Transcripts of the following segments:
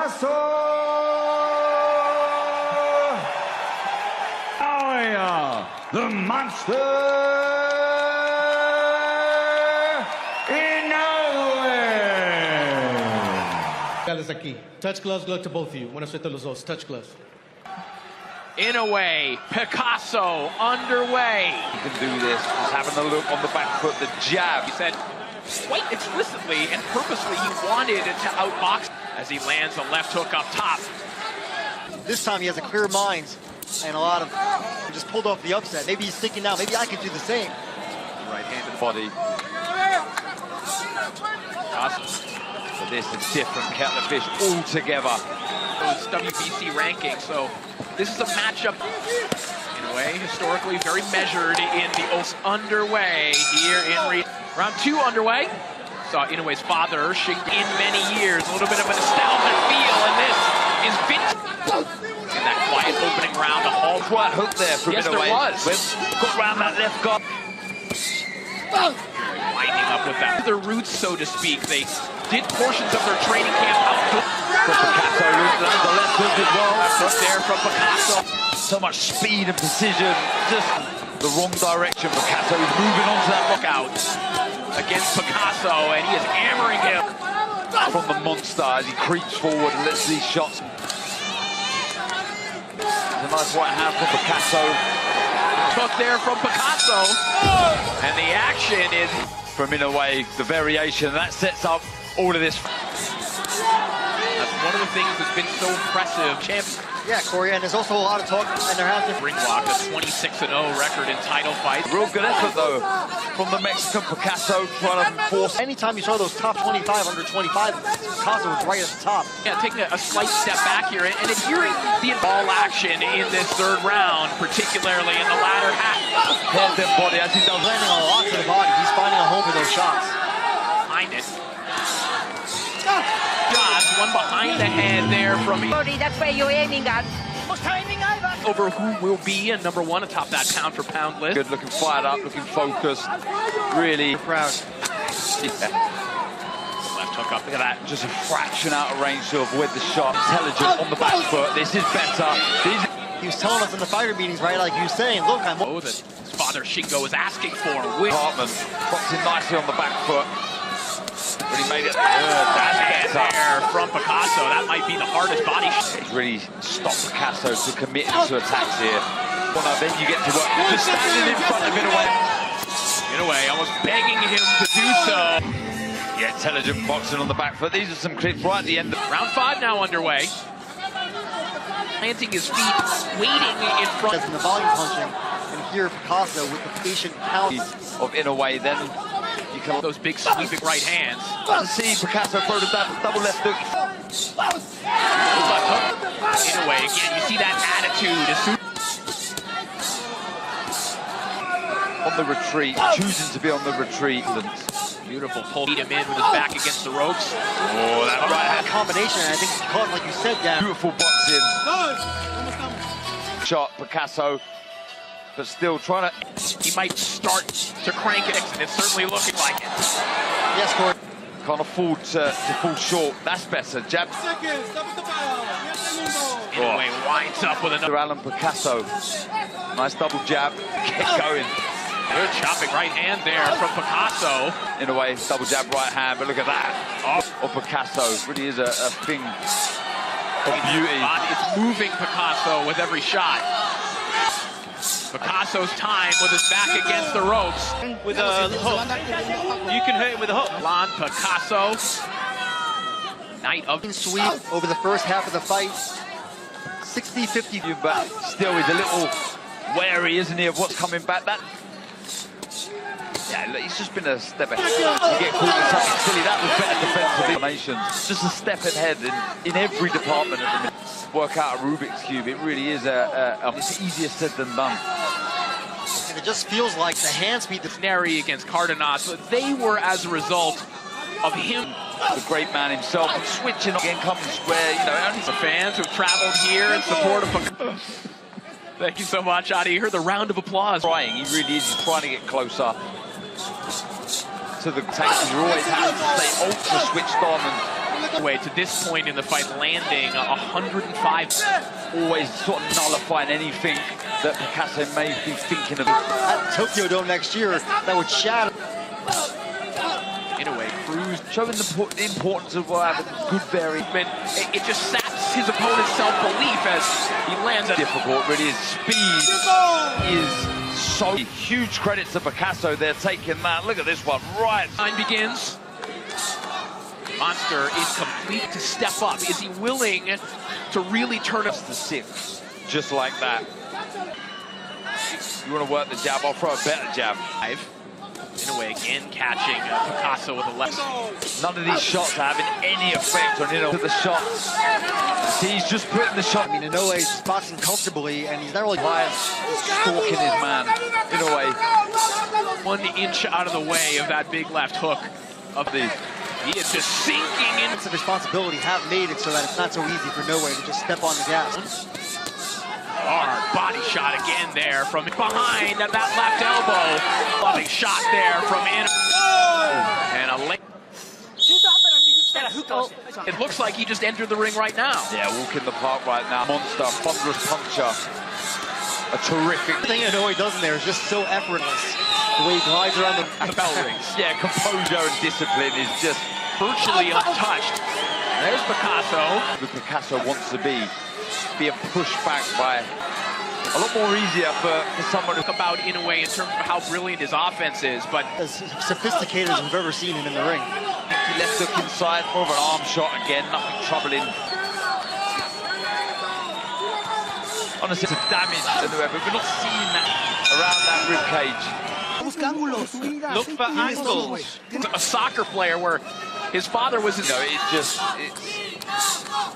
Picasso! Naoya, the monster! Inoue! Aquí. Touch gloves go to both of you. Buena suerte los dos. Touch gloves. Inoue, Picasso, underway. He can do this, just having a look on the back foot, the jab. He said quite explicitly and purposely he wanted to outbox as he lands a left hook up top. This time he has a clear mind and a lot of just pulled off the upset. Maybe he's thinking now, maybe I could do the same. Right-handed body. But this is different kettle of fish altogether. Those WBC rankings, so this is a matchup in a way historically very measured in the underway here in round 2 underway. Saw Inoue's father in many years, a little bit of a nostalgic feel, and this is in that quiet opening round. A whole Right hook there from yes, Inoue. there was. Got round that left guard. Winding up with that. Their roots, so to speak. They did portions of their training camp outdoors. Picasso lands a left hook as well. Up there from Picasso. So much speed and precision. Just the wrong direction. Picasso is moving on to that Out against Picasso, and he is hammering him. from the monster as he creeps forward and lets these shots. A nice right hand from Picasso. Took there from Picasso, and the action is From Inoue, the variation, that sets up all of this. that's one of the things that's been so impressive. Champion Yeah, Corey, and there's also a lot of talk, and there has been ring walk, a 26-0 record in title fights. Real good effort though from the Mexican Picasso, trying to force. anytime you saw those top 25, under 25, Picasso was right at the top. Yeah, taking a slight step back here and adhering the ball action in this third round, particularly in the latter half. Head them body as he does. Landing a lot to the body. He's finding a home for those shots. Behind it. Shots, one behind the head there from That's where you're aiming at. over who will be a number 1 atop that pound for pound list. Good, looking fired up, looking focused. Really Proud. yeah. Left hook up, look at that. Just a fraction out of range to avoid the shot. Intelligent on the back foot. This is better. He was telling us in the fighter meetings, right? Like he was saying, look, I'm. Oh, that his father Shingo was asking for. With Hartman boxing nicely on the back foot. But he made it. that That's better. there from Picasso, that might be the hardest body shot. He's really stopped Picasso to commit to attacks here. Well, now then you get to work. Just standing in front of Inoue. Inoue almost begging him to do so. Yeah, intelligent boxing on the back foot. These are some clips right at the end. Round 5 now underway. Planting his feet, waiting in front. And the volume punching, and here Picasso with the patient count. Of Inoue, then you can Those big sweeping right hands. see Picasso throw the double left hook. Left hook. Inoue again, you see that attitude as soon On the retreat, choosing to be on the retreat. beautiful pull. Beat him in with his back against the ropes. Oh, that right hand. Combination, and I think because, like you said, Dan. Beautiful boxing. Shot Picasso, but still trying to. He might start to crank it, and it's certainly looking like it. Yes, Corey. Can't afford to fall short. That's better. Jab. Inoue winds up with another. Alan Picasso. Nice double jab. Get going. Good chopping right hand there from Picasso. Inoue, double jab right hand, but look at that. Oh, Picasso really is a thing of beauty. It's moving Picasso with every shot. Picasso's time with his back against the ropes. With a hook. You can hit it with a hook. Lon Picasso. Night of Sweep over the first half of the fight. 60-50. But still, he's a little wary, isn't he, of what's coming back. Yeah, look, he's just been a step ahead. You get caught in something silly. That was better defensive information. Just a step ahead in every department at the minute. Work out a Rubik's Cube. It really is it's easier said than done. And it just feels like the hand speed. Neri against Cardenas, but they were as a result of him. The great man himself, switching again, coming square. You know, only The fans who've traveled here in support of Picasso. Thank you so much, Adi. You heard the round of applause. trying. He really is. He's trying to get closer to the tank. You always have to stay ultra switched on and To this point in the fight, landing 105. Always sort of nullifying anything that Picasso may be thinking of. At Tokyo Dome next year, that would shatter. Inoue, Cruz, Showing the importance of having good variation. it just saps his opponent's self-belief as he lands at Difficult, really. His speed is so huge. Credit to Picasso. They're taking that. Look at this one, right. Time begins. Monster is complete to step up. Is he willing to really turn up the 6, just like that? You want to work the jab? I'll throw a better jab. Inoue again catching Picasso with a left. None of these shots are having any effect on Inoue. The shots. See, he's just putting the shot. I mean, Inoue's boxing comfortably, and he's not really Stalking his man. Inoue. 1 inch out of the way of that big left hook of the. He is just sinking in. It's a responsibility, have made it so that it's not so easy for Inoue to just step on the gas. Hard body shot again there from behind at that left elbow. Loving shot there from Inoue. And a late. It looks like he just entered the ring right now. Yeah, walk in the park right now. Monster, thunderous puncture. A terrific. The thing Inoue does in there is just so effortless. The way he glides around The bell rings. Yeah, composure and discipline is just Virtually untouched. There's Picasso. who Picasso wants to be. Being pushed back by a lot more easier for someone who About Inoue in terms of how brilliant his offense is, but as sophisticated as we've ever seen him in the ring. he left hook inside, more of an arm shot again, nothing troubling. Honestly, it's a damage to whoever. We're not seeing that around that rib cage. look for angles. A soccer player where his father was his. It's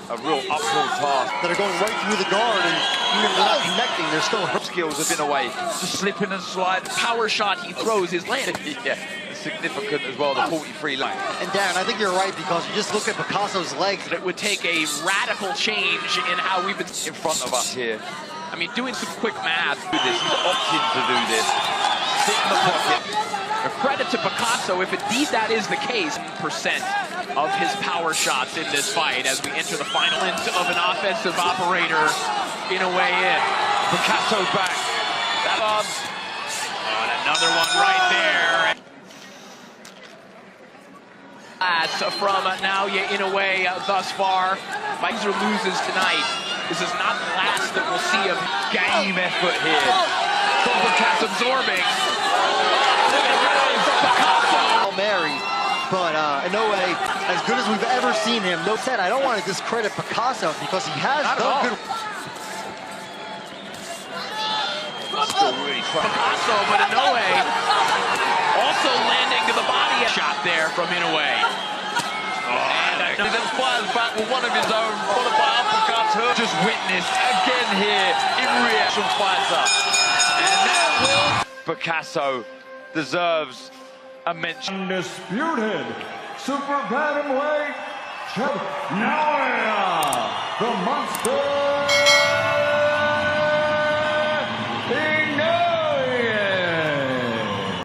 a real uphill task. That are going right through the guard, and even if they're not connecting, they're still hurt. Skills have been away, just slipping and sliding. Power shot he throws is landed. Yeah, significant as well, the 43 line. And Darren, I think you're right, because you just look at Picasso's legs. It would take a radical change in how we've been In front of us here. I mean, doing some quick math. He's opting to do this. Sit in the pocket. A credit to Picasso, if indeed that is the case, percent of his power shots in this fight as we enter the final end of an offensive operator Inoue in. Picasso back. That on. And another one right there. Last from Naoya Inoue thus far. Miser loses tonight. This is not the last that we'll see of Game effort here. from Picasso absorbing. Mary, but Inoue, as good as we've ever seen him, no said, I don't want to discredit Picasso because he has done good. Still really trying. Picasso, but Inoue also landing to the body. Shot there from Inoue. And he then fires back with one of his own, followed by uppercuts. Just witnessed again here in reaction fighter. And that will. Picasso deserves a mention. Undisputed super bantamweight champ Naoya, the monster